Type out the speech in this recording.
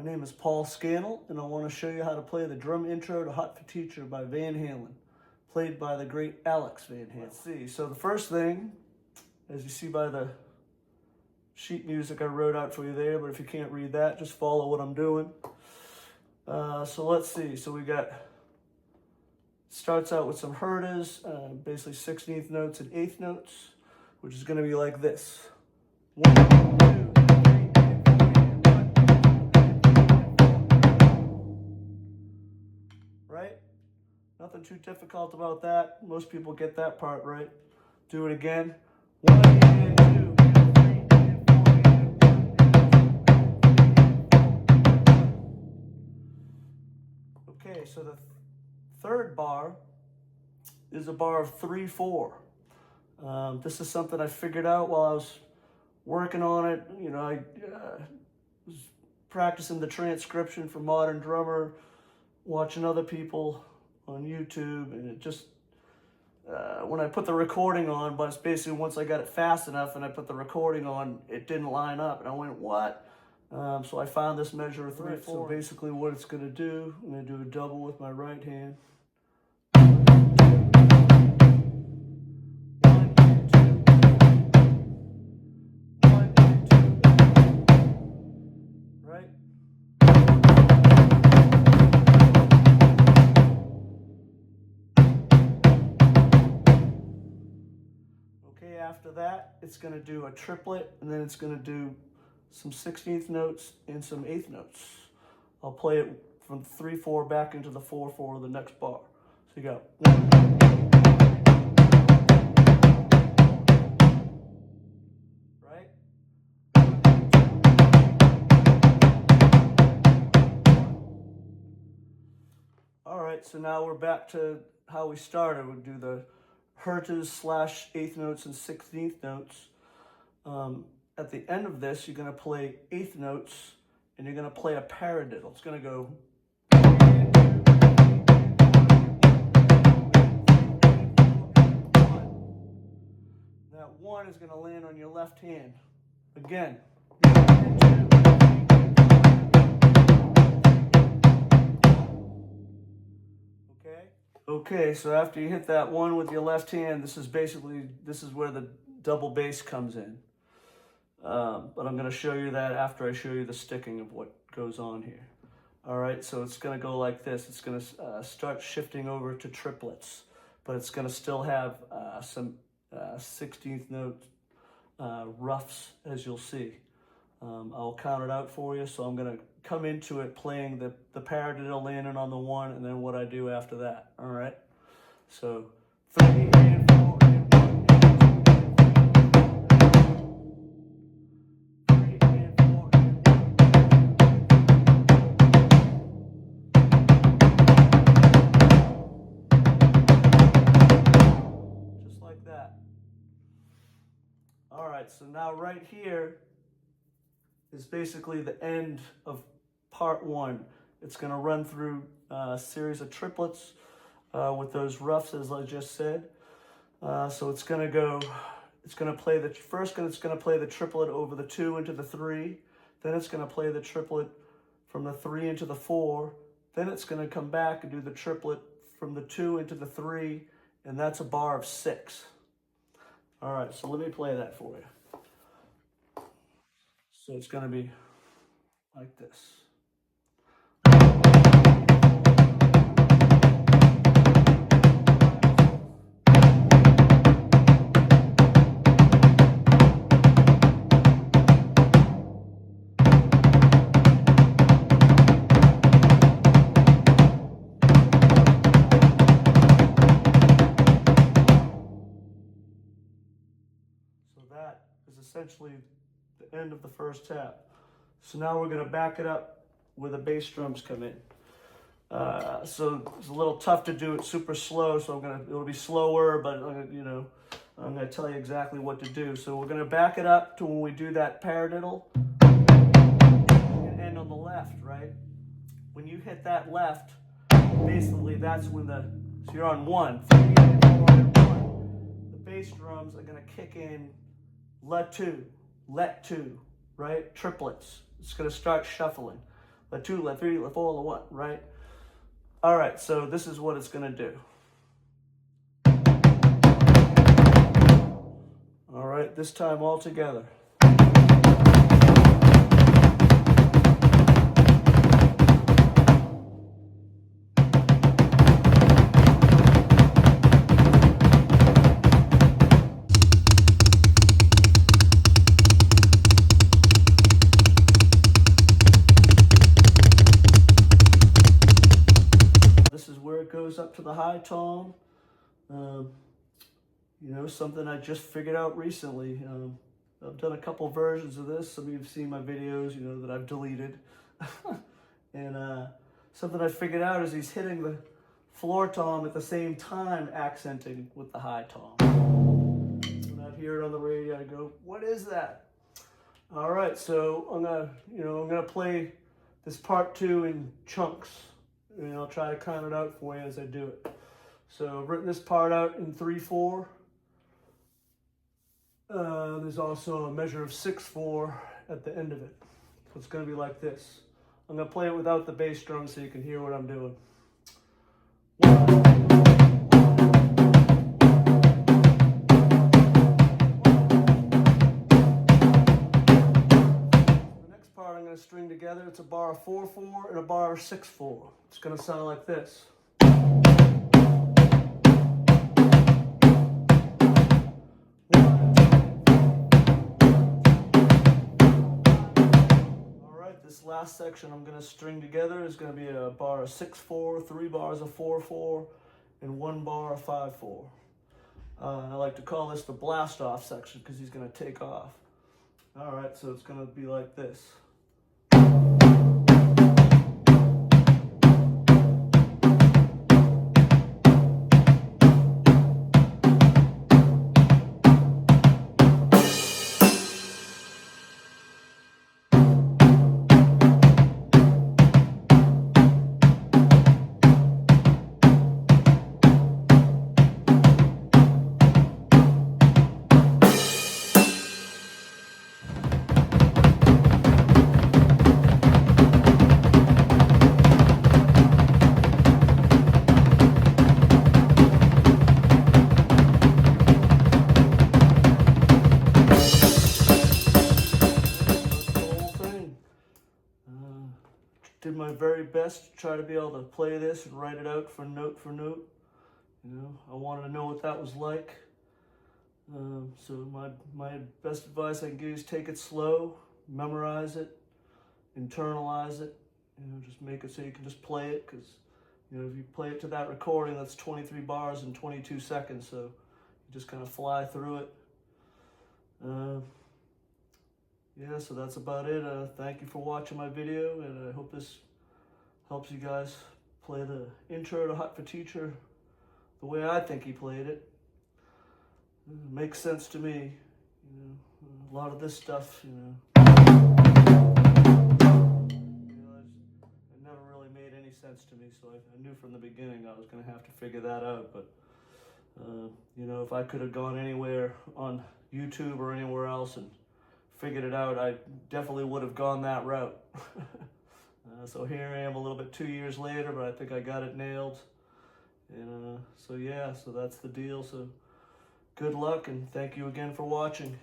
My name is Paul Scannell, and I want to show you how to play the drum intro to Hot for Teacher by Van Halen, played by the great Alex Van Halen. Let's see, so the first thing, as you see by the sheet music I wrote out for you there, but if you can't read that, just follow what I'm doing. So let's see, so we got, starts out with some hurtas, basically 16th notes and 8th notes, which is going to be like this. 1, 2, 3, right? Nothing too difficult about that. Most people get that part right. Do it again. 1 and 2 and 3 and 4 and okay, so the third bar is a bar of 3/4. This is something I figured out while I was working on it. You know, I was practicing the transcription for Modern Drummer, watching other people on YouTube, and it just, when I put the recording on, but it's basically once I got it fast enough and I put the recording on, it didn't line up, and I went, what? So I found this measure of 3/4. So basically what it's going to do, I'm going to do a double with my right hand. Okay, after that, it's going to do a triplet, and then it's going to do some 16th notes and some 8th notes. I'll play it from 3/4 back into the 4/4 of the next bar. So you go. Right? All right, so now we're back to how we started. We'll do the hurtas / 8th notes and 16th notes. At the end of this, you're going to play 8th notes, and you're going to play a paradiddle. It's going to go. That 1 is going to land on your left hand. Again. Okay, so after you hit that 1 with your left hand, this is where the double bass comes in. But I'm going to show you that after I show you the sticking of what goes on here. All right, so it's going to go like this. It's going to start shifting over to triplets, but it's going to still have some 16th note roughs, as you'll see. I'll count it out for you, so I'm going to come into it playing the paradiddle landing on the 1, and then what I do after that. All right, so 3 and 4 and 1 and 2 3 and 4 and 1. Just like that. All right, so now right here is basically the end of part 1. It's going to run through a series of triplets with those roughs, as I just said. So it's going to go, it's going to play the, first it's going to play the triplet over the 2 into the 3. Then it's going to play the triplet from the 3 into the 4. Then it's going to come back and do the triplet from the 2 into the 3. And that's a bar of 6. All right, so let me play that for you. So it's going to be like this. So that is essentially the end of the first tap. So now we're going to back it up where the bass drums come in. So it's a little tough to do it super slow, so it'll be slower, but I'm going to tell you exactly what to do. So we're going to back it up to when we do that paradiddle and end on the left, right? When you hit that left, basically that's when so you're on 1, 3, and 4, and 1. The bass drums are going to kick in let 2, right? Triplets. It's going to start shuffling. let 2, let 3, let 4, let 1, right? All right, so this is what it's gonna do. All right, this time all together. This is where it goes up to the high tone. You know, something I just figured out recently. I've done a couple versions of this. Some of you have seen my videos, you know, that I've deleted. And something I figured out is he's hitting the floor tom at the same time, accenting with the high tom. When I hear it on the radio, I go, what is that? All right, so I'm gonna play this part 2 in chunks. And I'll try to count it out for you as I do it. So I've written this part out in 3/4. There's also a measure of 6/4 at the end of it. So it's going to be like this. I'm going to play it without the bass drum so you can hear what I'm doing. The next part I'm going to string together. It's a bar of 4/4 and a bar of 6/4. It's going to sound like this. This last section I'm going to string together is going to be a bar of 6/4, 3 bars of 4/4, and 1 bar of 5/4. I like to call this the blastoff section because he's going to take off. All right, so it's going to be like this. Did my very best to try to be able to play this and write it out for note. You know, I wanted to know what that was like. So my best advice I can give you is take it slow, memorize it, internalize it. You know, just make it so you can just play it, because you know if you play it to that recording, that's 23 bars in 22 seconds. So you just kind of fly through it. Yeah, so that's about it. Thank you for watching my video, and I hope this helps you guys play the intro to Hot for Teacher the way I think he played it. It makes sense to me. You know, a lot of this stuff, it never really made any sense to me, so I knew from the beginning I was going to have to figure that out. But you know, if I could have gone anywhere on YouTube or anywhere else and figured it out, I definitely would have gone that route. So here I am a little bit 2 years later, but I think I got it nailed. And so yeah, so that's the deal. So good luck, and thank you again for watching.